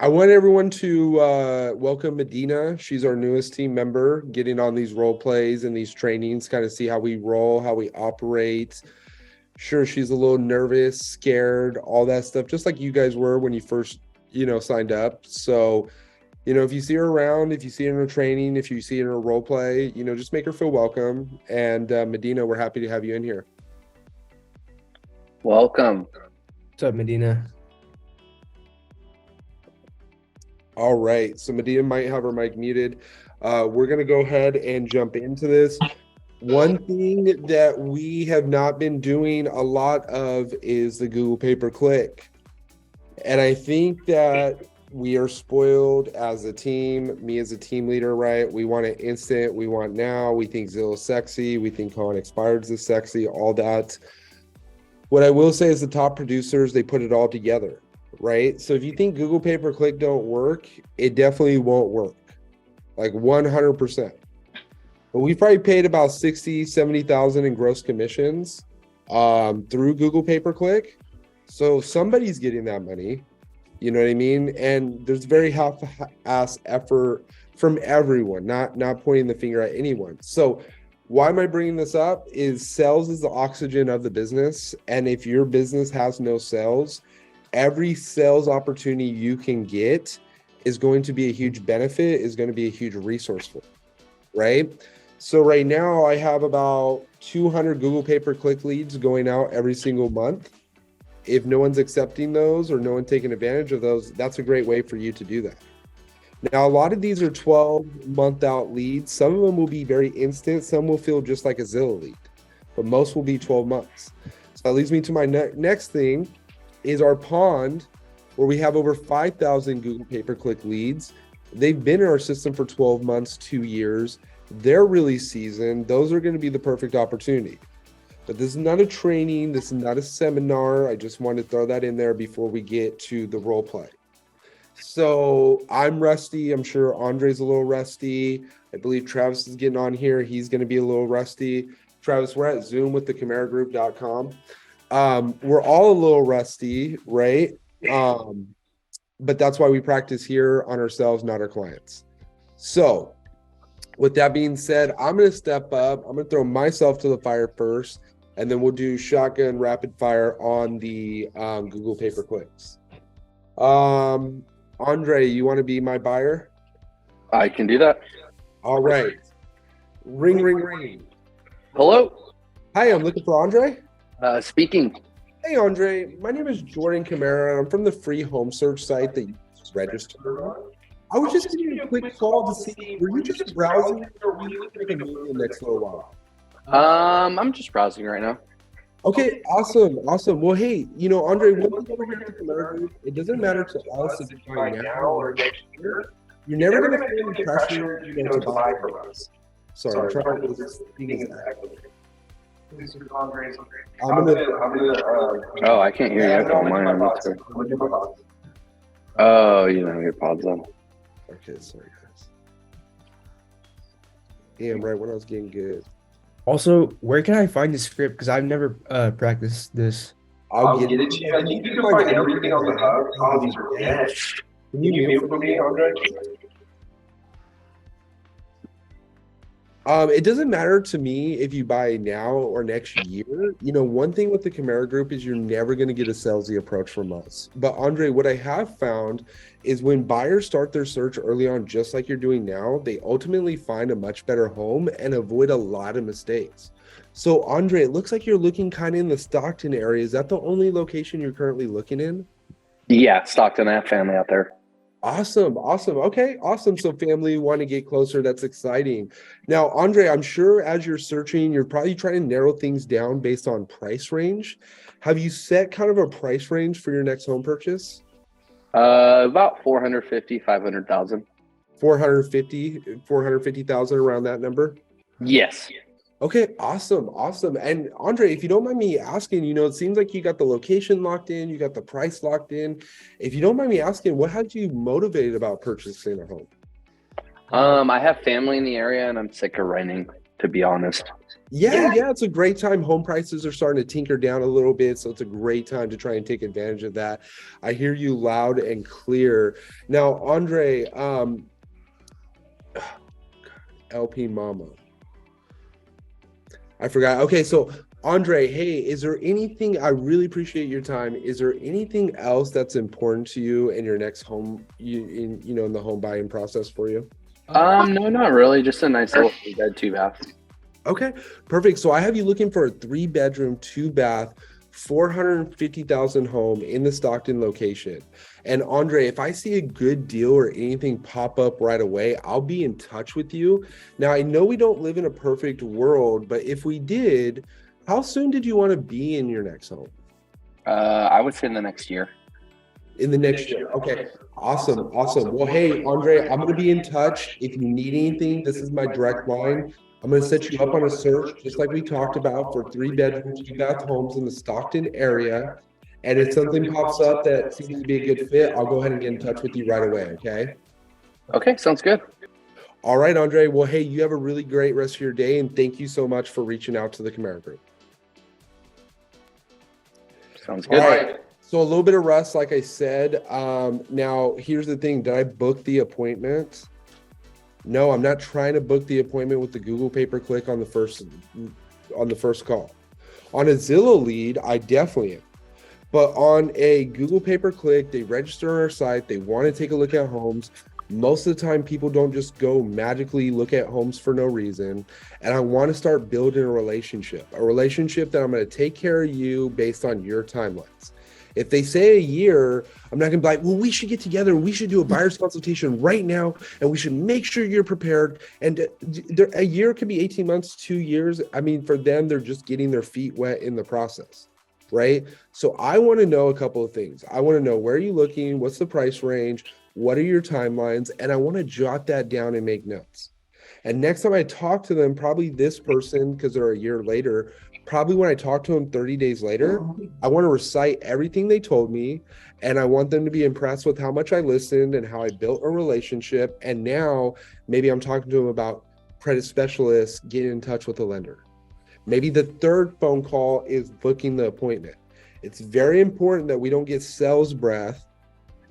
want everyone to welcome Medina. She's our newest team member, getting on these role plays and these trainings, kind of see how we roll, how we operate. Sure, she's a little nervous, scared, all that stuff, just like you guys were when you first, signed up. So, if you see her around, if you see her in a training, if you see her in a role play, just make her feel welcome. And Medina, we're happy to have you in here. Welcome. What's up, Medina? All right, so Medina might have her mic muted. We're going to go ahead and jump into this. One thing that we have not been doing a lot of is the Google pay-per-click. And I think that we are spoiled as a team, me as a team leader, right? We want it instant, we want now, we think Zillow's sexy, we think Cohen Expired is sexy, all that. What I will say is the top producers, they put it all together, right? So if you think Google pay-per-click don't work, it definitely won't work, like 100%. But we've probably paid about 60, 70,000 in gross commissions through Google pay-per-click. So somebody's getting that money, you know what I mean? And there's very half-ass effort from everyone, not pointing the finger at anyone. So why am I bringing this up is sales is the oxygen of the business. And if your business has no sales, every sales opportunity you can get is going to be a huge benefit, is going to be a huge resource for you, right? So right now I have about 200 Google pay-per-click leads going out every single month. If no one's accepting those or no one taking advantage of those, that's a great way for you to do that. Now, a lot of these are 12-month out leads. Some of them will be very instant. Some will feel just like a Zillow lead, but most will be 12 months. So that leads me to my next thing is our pond, where we have over 5,000 Google pay-per-click leads. They've been in our system for 12 months, 2 years. They're really seasoned. Those are going to be the perfect opportunity. But this is not a training. This is not a seminar. I just want to throw that in there before we get to the role play. So I'm rusty. I'm sure Andre's a little rusty. I believe Travis is getting on here. He's going to be a little rusty. Travis, we're at Zoom with the camaragroup.com. We're all a little rusty, right? But that's why we practice here on ourselves, not our clients. So with that being said, I'm going to step up. I'm going to throw myself to the fire first, and then we'll do shotgun rapid fire on the Google pay-per-clicks. Andre, you want to be my buyer? I can do that. All right. Ring, ring, ring. Hello. Hi, I'm looking for Andre. Speaking. Hey, Andre. My name is Jordan Camara. I'm from the free home search site that you just registered on. I was just giving you a quick call to see, were you just browsing or were you looking at the next little while? I'm just browsing right now. Okay, awesome. Well, hey, Andre, one thing over here at the Camara Group, it doesn't matter to us if you buy now or next year. You're never going to feel the pressure, to buy from us. Sorry, I'm trying to do this thing. Oh, I can't hear you. I don't mind. Oh, you don't have your pods on. Okay, sorry guys. Damn, right when I was getting good. Also, where can I find the script? Because I've never practiced this. I'll get it to you. I think you can find everything on the hub. Oh, these are dead. Can you mute for me, Andre? It doesn't matter to me if you buy now or next year. One thing with the Camara Group is you're never going to get a salesy approach from us. But Andre, what I have found is when buyers start their search early on, just like you're doing now, they ultimately find a much better home and avoid a lot of mistakes. So Andre, it looks like you're looking kind of in the Stockton area. Is that the only location you're currently looking in? Yeah, Stockton. I have family out there. Awesome. Okay, awesome. So family want to get closer. That's exciting. Now, Andre, I'm sure as you're searching, you're probably trying to narrow things down based on price range. Have you set kind of a price range for your next home purchase? About 450, 500,000. 450,000 around that number? Yes. Okay, awesome. And Andre, if you don't mind me asking, it seems like you got the location locked in, you got the price locked in. If you don't mind me asking, what had you motivated about purchasing a home? I have family in the area and I'm sick of renting, to be honest. Yeah, it's a great time. Home prices are starting to tinker down a little bit, so it's a great time to try and take advantage of that. I hear you loud and clear. Now, Andre, LP Mama. I forgot. Okay, so Andre, hey, is there anything, I really appreciate your time. Is there anything else that's important to you in your next home, in the home buying process for you? No, not really. Just a nice little bed, 2 bath. Okay, perfect. So I have you looking for a 3-bedroom, 2-bath, 450,000 home in the Stockton location. And Andre, if I see a good deal or anything pop up right away, I'll be in touch with you. Now, I know we don't live in a perfect world, but if we did, how soon did you want to be in your next home? I would say in the next year. In the next year. Okay. Awesome. Well, hey, Andre, I'm going to be in touch. If you need anything, this is my direct line. I'm going to set you up on a search, just like we talked about, for 3-bedroom, 2-bath homes in the Stockton area. And if something pops up that seems to be a good fit, I'll go ahead and get in touch with you right away. Okay. Okay, sounds good. All right, Andre. Well, hey, you have a really great rest of your day. And thank you so much for reaching out to the Camara Group. Sounds good. All right. So a little bit of rust, like I said. Now, here's the thing. Did I book the appointment? No, I'm not trying to book the appointment with the Google pay-per-click on the first call. On a Zillow lead, I definitely am. But on a Google pay-per-click, they register on our site. They want to take a look at homes. Most of the time, people don't just go magically look at homes for no reason. And I want to start building a relationship that I'm going to take care of you based on your timelines. If they say a year, I'm not going to be like, well, we should get together. We should do a buyer's consultation right now. And we should make sure you're prepared. And a year could be 18 months, 2 years. I mean, for them, they're just getting their feet wet in the process, right? So I want to know a couple of things. I want to know, where are you looking? What's the price range? What are your timelines? And I want to jot that down and make notes. And next time I talk to them, probably this person, because they're a year later, probably when I talk to them 30 days later, I want to recite everything they told me. And I want them to be impressed with how much I listened and how I built a relationship. And now maybe I'm talking to them about credit specialists, getting in touch with a lender. Maybe the third phone call is booking the appointment. It's very important that we don't get sales breath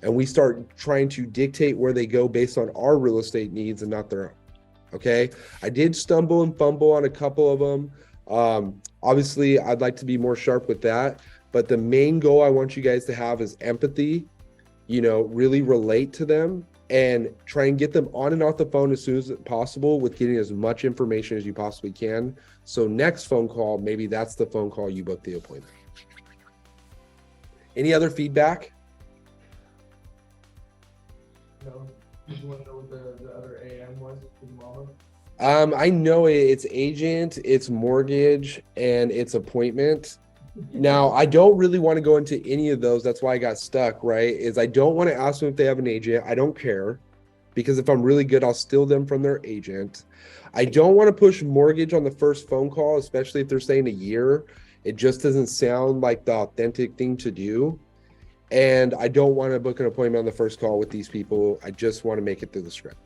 and we start trying to dictate where they go based on our real estate needs and not their own. Okay. I did stumble and fumble on a couple of them. Obviously, I'd like to be more sharp with that. But the main goal I want you guys to have is empathy, really relate to them and try and get them on and off the phone as soon as possible with getting as much information as you possibly can. So next phone call, maybe that's the phone call you book the appointment. Any other feedback? No. Did you want to know what the other AM was? I know it's agent, it's mortgage, and it's appointment. Now, I don't really want to go into any of those. That's why I got stuck, right? Is I don't want to ask them if they have an agent. I don't care, because if I'm really good, I'll steal them from their agent. I don't want to push mortgage on the first phone call, especially if they're saying a year. It just doesn't sound like the authentic thing to do. And I don't want to book an appointment on the first call with these people. I just want to make it through the script.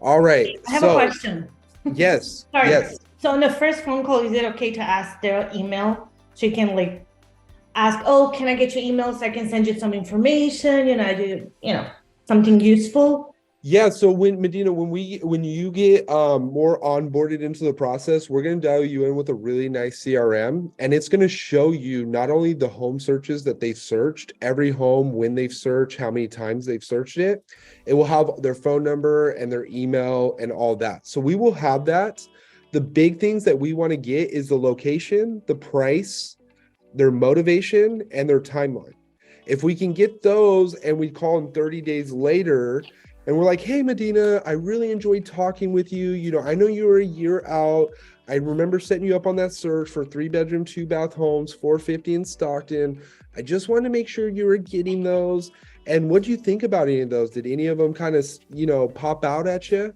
All right. I have a question. Yes. Sorry. Yes. So on the first phone call, is it okay to ask their email? So you can ask, oh, can I get your email so I can send you some information? I do, something useful. Yeah. So when you get more onboarded into the process, we're going to dial you in with a really nice CRM, and it's going to show you not only the home searches that they've searched, every home, when they've searched, how many times they've searched it. It will have their phone number and their email and all that. So we will have that. The big things that we want to get is the location, the price, their motivation, and their timeline. If we can get those and we call them 30 days later, and we're like, hey, Medina, I really enjoyed talking with you. I know you were a year out. I remember setting you up on that search for 3-bedroom, 2-bath homes, 450 in Stockton. I just wanted to make sure you were getting those. And what do you think about any of those? Did any of them kind of, pop out at you?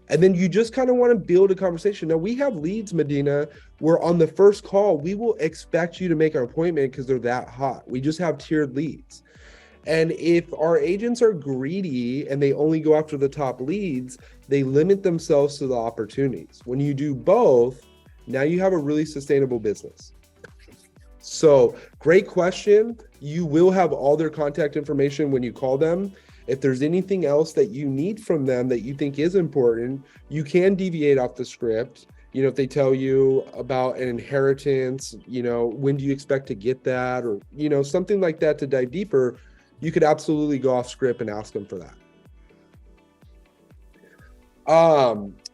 And then you just kind of want to build a conversation. Now, we have leads, Medina, where on the first call, we will expect you to make an appointment because they're that hot. We just have tiered leads. And if our agents are greedy and they only go after the top leads, they limit themselves to the opportunities. When you do both, now you have a really sustainable business. So great question. You will have all their contact information when you call them. If there's anything else that you need from them that you think is important, you can deviate off the script. You know, if they tell you about an inheritance, you know, when do you expect to get that, or, you know, something like that to dive deeper, you could absolutely go off script and ask them for that.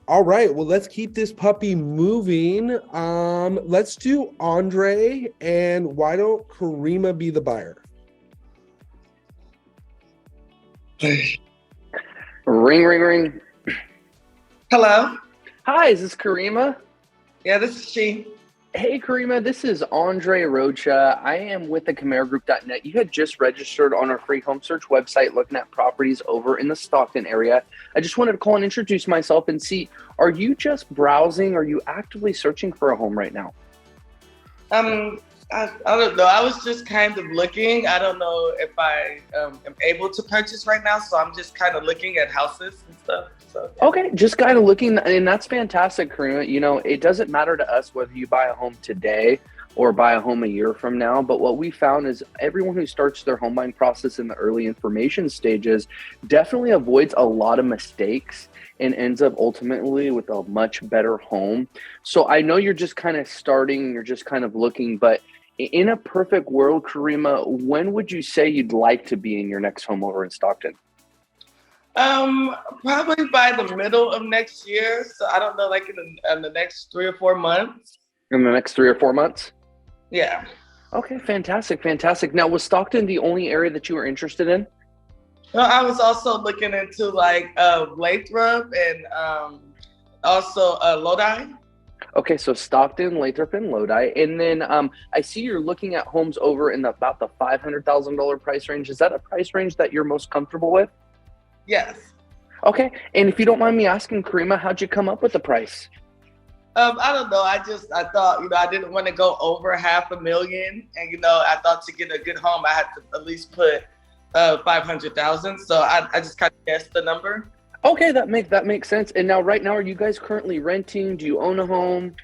All right, well, let's keep this puppy moving. Let's do Andre, and why don't Karima be the buyer? Ring, ring, ring. Hello. Hi, is this Karima? Yeah, this is she. Hey, Karima, this is Andre Rocha. I am with the CamaraGroup.net. You had just registered on our free home search website looking at properties over in the Stockton area. I just wanted to call and introduce myself and see, are you just browsing? Are you actively searching for a home right now? I don't know. I was just kind of looking. I don't know if I am able to purchase right now, so I'm just kind of looking at houses and stuff. So, yeah. Okay, just kind of looking, and that's fantastic, Karima. You know, it doesn't matter to us whether you buy a home today or buy a home a year from now, but what we found is everyone who starts their home buying process in the early information stages definitely avoids a lot of mistakes and ends up ultimately with a much better home. So I know you're just kind of starting, you're just kind of looking, but in a perfect world, Karima, when would you say you'd like to be in your next home over in Stockton? Probably by the middle of next year. So I don't know, like in the next 3 or 4 months. In the next 3 or 4 months? Yeah. Okay, fantastic, fantastic. Now, was Stockton the only area that you were interested in? Well, I was also looking into like Lathrop and also Lodi. Okay, so Stockton, Lathrop, and Lodi. And then I see you're looking at homes over in about the $500,000 price range. Is that a price range that you're most comfortable with? Yes. Okay, and if you don't mind me asking, Karima, how'd you come up with the price? I don't know. I thought, I didn't want to go over $500,000, and I thought to get a good home, I had to at least put 500,000. So I just kind of guessed the number. Okay, that makes sense. And now, right now, are you guys currently renting? Do you own a home?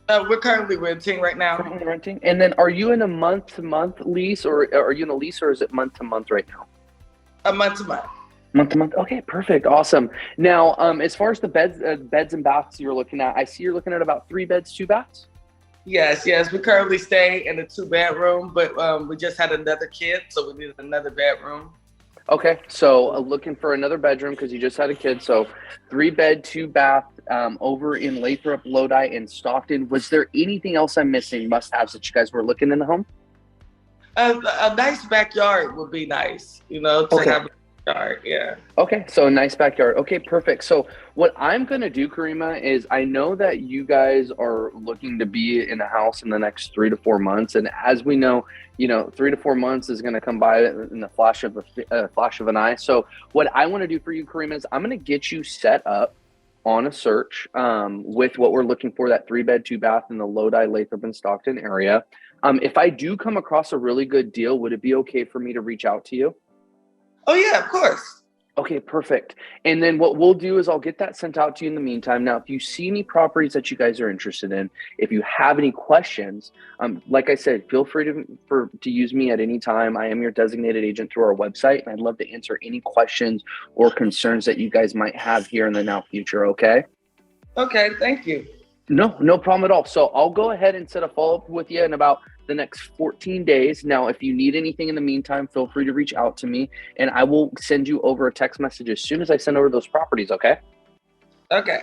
We're currently renting right now. Currently renting. And then, are you in a month-to-month lease, or are you in a lease, or is it month-to-month right now? A month-to-month. Month-to-month. Okay, perfect, awesome. Now, as far as the beds and baths you're looking at, I see you're looking at about 3 beds, 2 baths. Yes. We currently stay in a 2-bedroom, but we just had another kid, so we need another bedroom. Okay, so looking for another bedroom because you just had a kid. So 3-bed, 2-bath over in Lathrop, Lodi, and Stockton. Was there anything else I'm missing, must-haves that you guys were looking in the home? A nice backyard would be nice, to have a backyard, yeah. Okay, so a nice backyard. Okay, perfect. So what I'm going to do, Karima, is I know that you guys are looking to be in a house in the next 3 to 4 months. And as we know, 3 to 4 months is going to come by in the flash of an eye. So what I want to do for you, Karima, is I'm going to get you set up on a search with what we're looking for, that 3-bed, 2-bath in the Lodi, Lathrop, and Stockton area. If I do come across a really good deal, would it be okay for me to reach out to you? Oh, yeah, of course. Okay, perfect. And then what we'll do is I'll get that sent out to you in the meantime. Now, if you see any properties that you guys are interested in, if you have any questions, like I said, feel free to use me at any time. I am your designated agent through our website, and I'd love to answer any questions or concerns that you guys might have here in the now future, okay? Okay, thank you. No problem at all. So I'll go ahead and set a follow-up with you in about the next 14 days. Now, if you need anything in the meantime, feel free to reach out to me, and I will send you over a text message as soon as I send over those properties, okay? Okay.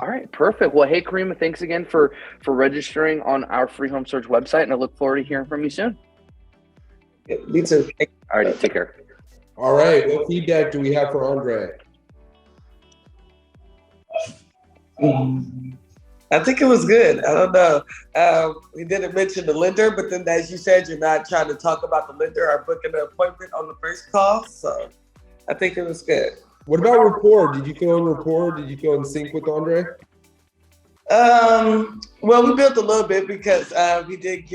All right, perfect. Well, hey, Karima, thanks again for registering on our free home search website, and I look forward to hearing from you soon. Yeah, me too. All right, take care. All right, what feedback do we have for Andre? I think it was good. I don't know. We didn't mention the lender, but then as you said, you're not trying to talk about the lender or booking an appointment on the first call. So I think it was good. What about rapport? Did you feel in rapport? Did you feel in sync with Andre? Well, we built a little bit because he did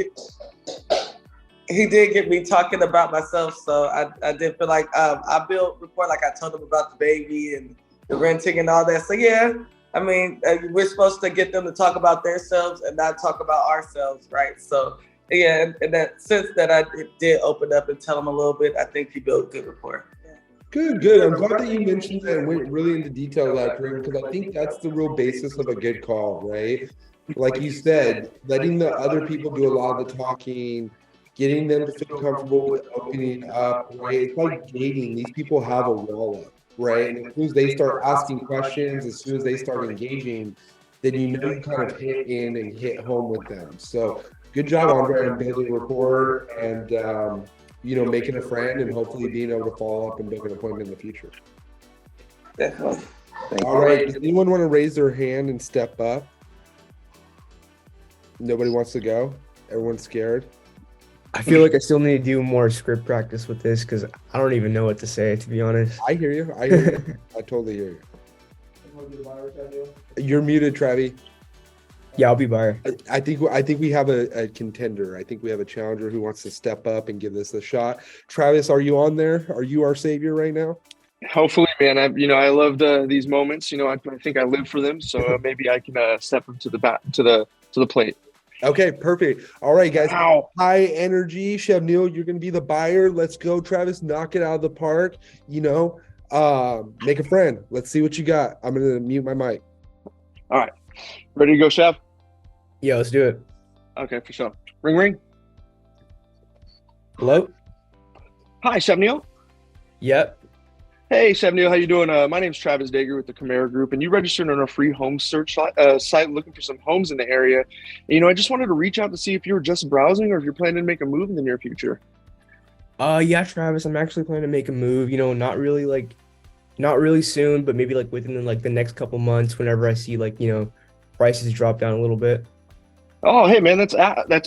get me talking about myself. So I did feel like I built rapport, like I told him about the baby and the renting and all that. So yeah, I mean, we're supposed to get them to talk about themselves and not talk about ourselves, right? So yeah, in that sense that I did open up and tell them a little bit, I think he built good rapport. Good. I'm glad that you mentioned that and went really into detail of that, Kareem, because I think that's the real basis of a good call, right? Like you said, letting the other people do a lot of the talking, getting them to feel comfortable with opening up, right? It's like dating. These people have a wall up, right? And as soon as they start asking questions, as soon as they start engaging, then you know you kind of hit in and hit home with them. So good job, Andre, on building rapport and making a friend and hopefully being able to follow up and book an appointment in the future. Definitely. All right. Does anyone want to raise their hand and step up? Nobody wants to go? Everyone's scared? I feel like I still need to do more script practice with this because I don't even know what to say, to be honest. I hear you. I totally hear you. You're muted, Travi. Yeah, I'll be buyer. I think we have a contender. I think we have a challenger who wants to step up and give this a shot. Travis, are you on there? Are you our savior right now? Hopefully, man. I love these moments. I think I live for them. So maybe I can step up to the plate. Okay, perfect. All right, guys. Ow. High energy. Chef Neil, you're going to be the buyer. Let's go, Travis. Knock it out of the park. Make a friend. Let's see what you got. I'm going to mute my mic. All right. Ready to go, Chef? Yeah, let's do it. Okay, for sure. Ring. Hello? Hi, Chef Neil. Yep. Hey, Chef Neil, how you doing? My name's Travis Dager with the Camara Group, and you registered on a free home search site looking for some homes in the area. And, I just wanted to reach out to see if you were just browsing or if you're planning to make a move in the near future. Yeah, Travis, I'm actually planning to make a move. Not really soon, but maybe like within the next couple months, whenever I see prices drop down a little bit. Oh, hey, man, that's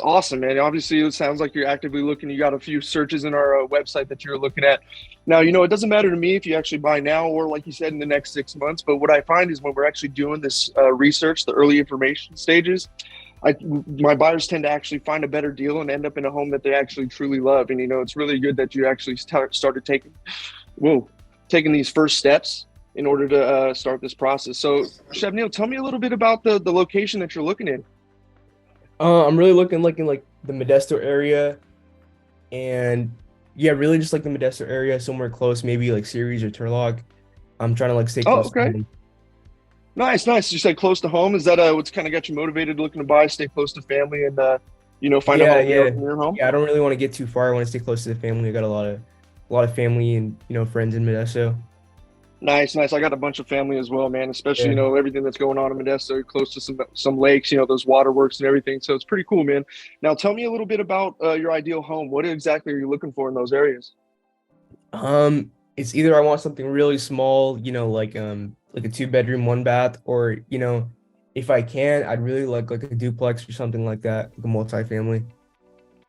awesome, man. Obviously, it sounds like you're actively looking. You got a few searches in our website that you're looking at. Now, it doesn't matter to me if you actually buy now or, like you said, in the next 6 months. But what I find is when we're actually doing this research, the early information stages, my buyers tend to actually find a better deal and end up in a home that they actually truly love. And, it's really good that you actually started taking these first steps in order to start this process. So, Chef Neil, tell me a little bit about the location that you're looking in. I'm really looking in the Modesto area, and yeah, really just like the Modesto area, somewhere close, maybe like Ceres or Turlock. I'm trying to stay close. Okay. To home. Nice. You said close to home. Is that what's kind of got you motivated looking to buy, stay close to family, and find a home near home? Yeah, I don't really want to get too far. I want to stay close to the family. I got a lot of family and friends in Modesto. Nice. I got a bunch of family as well, man. Especially everything that's going on in Modesto, close to some lakes, those waterworks and everything. So it's pretty cool, man. Now tell me a little bit about your ideal home. What exactly are you looking for in those areas? It's either I want something really small, like a 2-bedroom, 1-bath, or if I can, I'd really like a duplex or something like that, like a multifamily.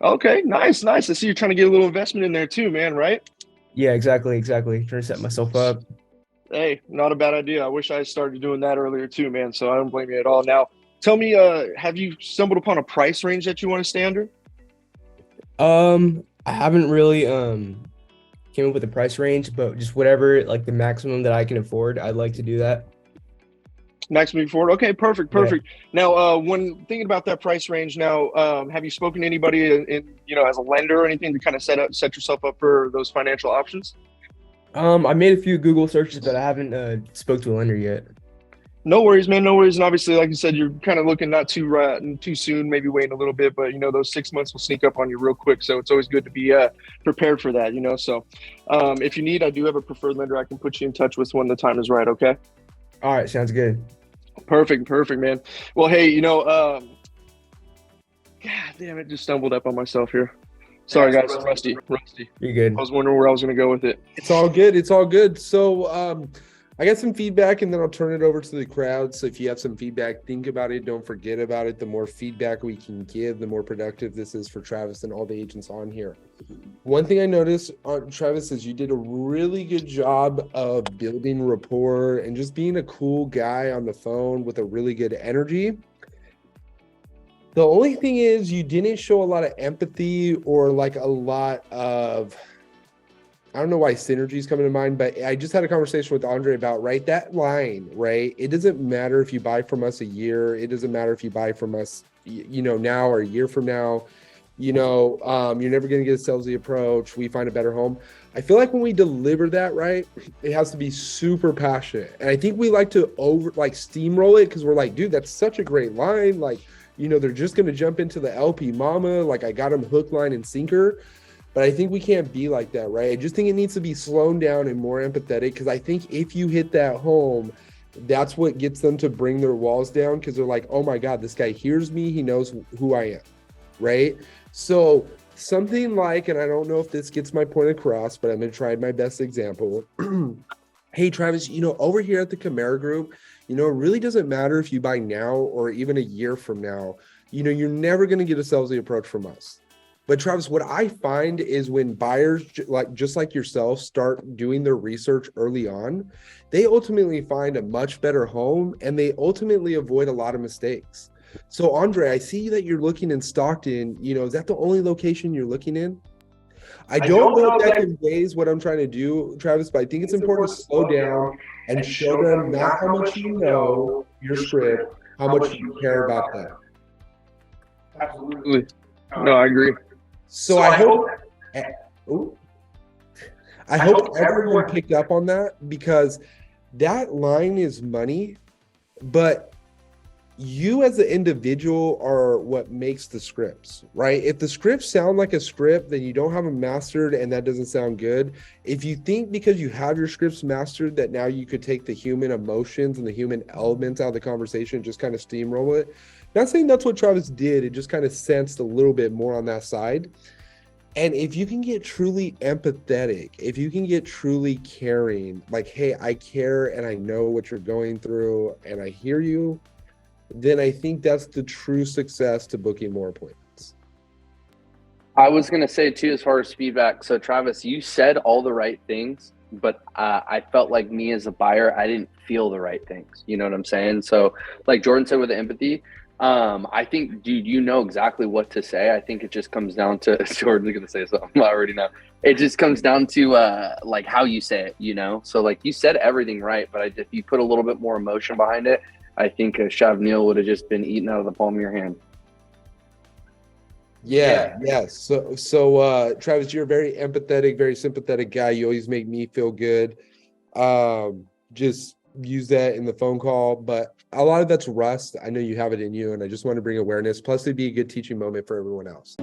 Okay, nice. I see you're trying to get a little investment in there too, man. Right? Yeah, exactly. Trying to set myself up. Hey, not a bad idea. I wish I started doing that earlier too, man. So I don't blame you at all. Now, tell me, have you stumbled upon a price range that you want to stay under? I haven't really came up with a price range, but just whatever the maximum that I can afford, I'd like to do that. Maximum afford. Okay, perfect. Yeah. Now, when thinking about that price range, now, have you spoken to anybody in as a lender or anything to kind of set yourself up for those financial options? I made a few Google searches, but I haven't spoke to a lender yet. No worries, man. No worries. And obviously, like you said, you're kind of looking not too soon, maybe waiting a little bit, but those 6 months will sneak up on you real quick. So it's always good to be prepared for that, So if you need, I do have a preferred lender I can put you in touch with when the time is right. Okay. All right. Sounds good. Perfect, man. Well, hey, God damn it, just stumbled up on myself here. Sorry, guys. Rusty. You're good. I was wondering where I was going to go with it. It's all good. So I got some feedback, and then I'll turn it over to the crowd. So if you have some feedback, think about it. Don't forget about it. The more feedback we can give, the more productive this is for Travis and all the agents on here. One thing I noticed, Travis, is you did a really good job of building rapport and just being a cool guy on the phone with a really good energy. The only thing is you didn't show a lot of empathy or a lot of I don't know why synergy is coming to mind, but I just had a conversation with Andre about, right, that line, right? It doesn't matter if you buy from us a year. It doesn't matter if you buy from us, now or a year from now. You're never going to get a salesy approach. We find a better home. I feel like when we deliver that, right, it has to be super passionate. And I think we like to steamroll it because we're like, dude, that's such a great line. Like, they're just going to jump into the LP mama. Like, I got them hook, line, and sinker. But I think we can't be like that, right? I just think it needs to be slowed down and more empathetic, because I think if you hit that home, that's what gets them to bring their walls down, because they're like, oh my God, this guy hears me. He knows who I am, right? So something like, and I don't know if this gets my point across, but I'm going to try my best example. Hey, Travis, over here at the Camara Group, it really doesn't matter if you buy now or even a year from now. You're never going to get a salesy approach from us. But Travis, what I find is when buyers just like yourself start doing their research early on, they ultimately find a much better home, and they ultimately avoid a lot of mistakes. So Andre, I see that you're looking in Stockton. Is that the only location you're looking in? I don't know if that conveys what I'm trying to do, Travis, but I think it's important to slow down and show them not how much you know your script, how much you care about them. Absolutely. No, I agree. So I hope everyone picked up on that, because that line is money, but you as an individual are what makes the scripts, right? If the scripts sound like a script, then you don't have them mastered, and that doesn't sound good. If you think because you have your scripts mastered that now you could take the human emotions and the human elements out of the conversation and just kind of steamroll it, not saying that's what Travis did, it just kind of sensed a little bit more on that side. And if you can get truly empathetic, if you can get truly caring, like, hey, I care and I know what you're going through and I hear you, then I think that's the true success to booking more appointments. I was going to say too, as far as feedback. So Travis, you said all the right things, but I felt like me as a buyer, I didn't feel the right things. You know what I'm saying? So like Jordan said with the empathy, I think, dude, you know exactly what to say. I think it just comes down to Jordan's going to say something I already know. It just comes down to like how you say it, So like you said everything right, but if you put a little bit more emotion behind it, I think Chavnil would have just been eaten out of the palm of your hand. Yeah. So Travis, you're a very empathetic, very sympathetic guy. You always make me feel good. Just use that in the phone call, but a lot of that's rust. I know you have it in you, and I just want to bring awareness. Plus, it'd be a good teaching moment for everyone else.